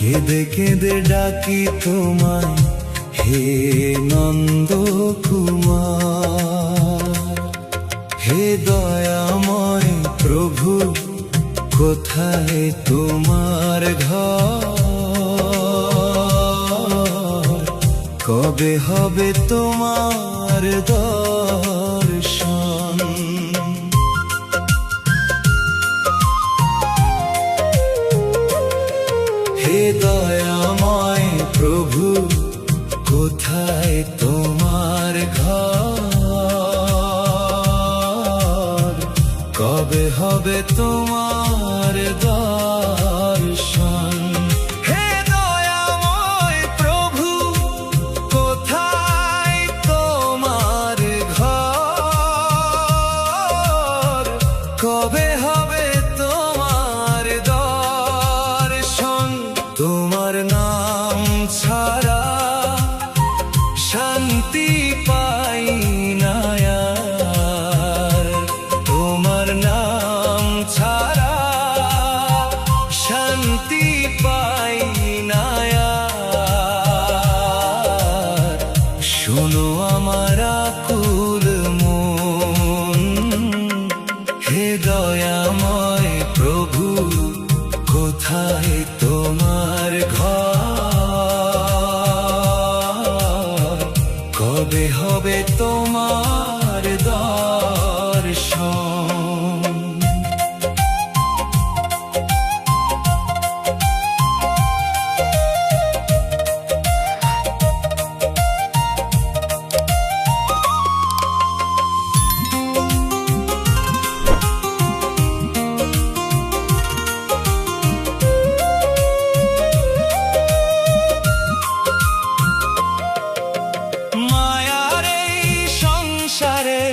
কেঁদে কেঁদে ডাকি তোমায় হে নন্দ কুমার। হে দয়াময় প্রভু, কোথায় তোমার ঘর? কবে হবে তোমার দর্শন? হে দয়াময় প্রভু, কোথায় তোমার ঘর? কবে হবে তোমার দর্শন? হে দয়াময় প্রভু, কোথায় তোমার ঘর? কবে হবে তোমার দর্শন? তোমার নাম ছাড়া শান্তি পাই না আর। তোমার নাম ছাড়া শান্তি পাই না আর। শোনো আমার আকুল মন, হে দয়াময় প্রভু, কোথায় তোমার ঘর? কবে হবে তোমার দর্শন? মায়ার এই সংসারে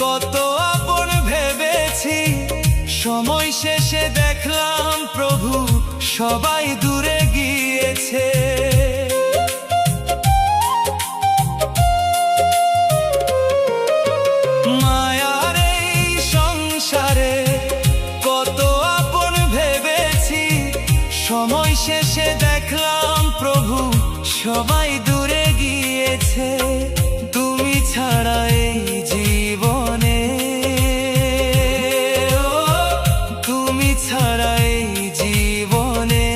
কত আপন ভেবেছি, সময় শেষে দেখলাম প্রভু সবাই দূরে গিয়েছে। মায়ার এই সংসারে কত আপন ভেবেছি, সময় শেষে দেখলাম প্রভু সবাই দূরে গিয়েছে। তুমি ছাড়া এই জীবনে, তুমি ছাড়া এই জীবনে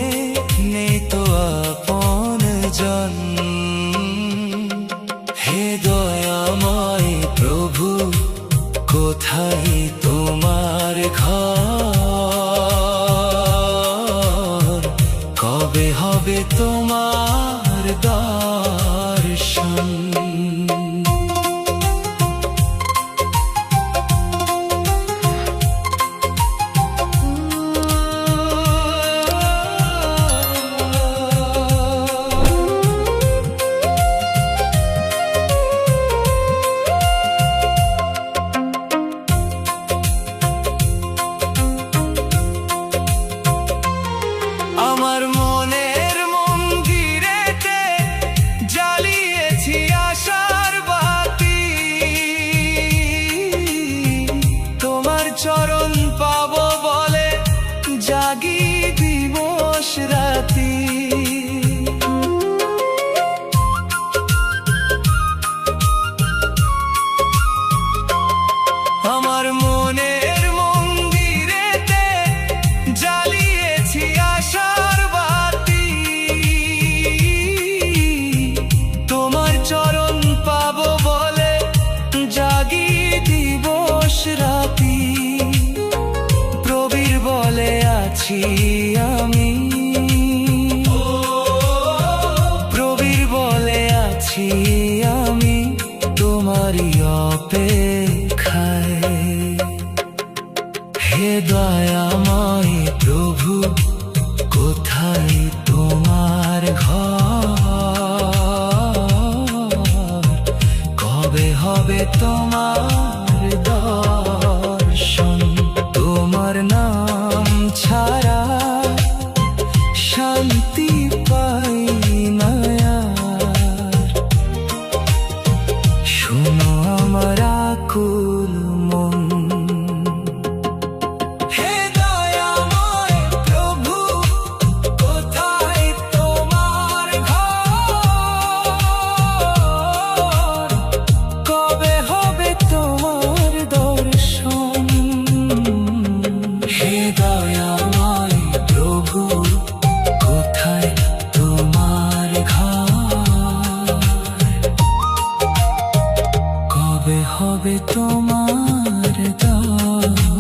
নেই তো আপনজন। হে দয়াময় প্রভু, কোথায় তোমার ঘর? কবে হবে তোমার দর্শন? আমার মনের মন্দিরেতে জ্বালিয়েছি আশার বাতি, তোমার চরণ পাবো বলে জাগি দিবস রাতি। আমার মনের মন্দিরেতে জ্বালিয়েছি আশার বাতি, তোমার চরণ পাবো বলে জাগি দিবস রাতি। প্রবীর বলে আছি আমি, প্রবীর বলে আছি আমি তোমারই অপেক্ষায়। হে দয়াময় প্রভু, কোথায় তোমার ঘর? কবে হবে তোমার দর্শন? তোমার নাম ছাড়া শান্তি পাই না আর। শোনো আমার আকুল মন, হে দয়াময় প্রভু, কোথায় তোমার দাও।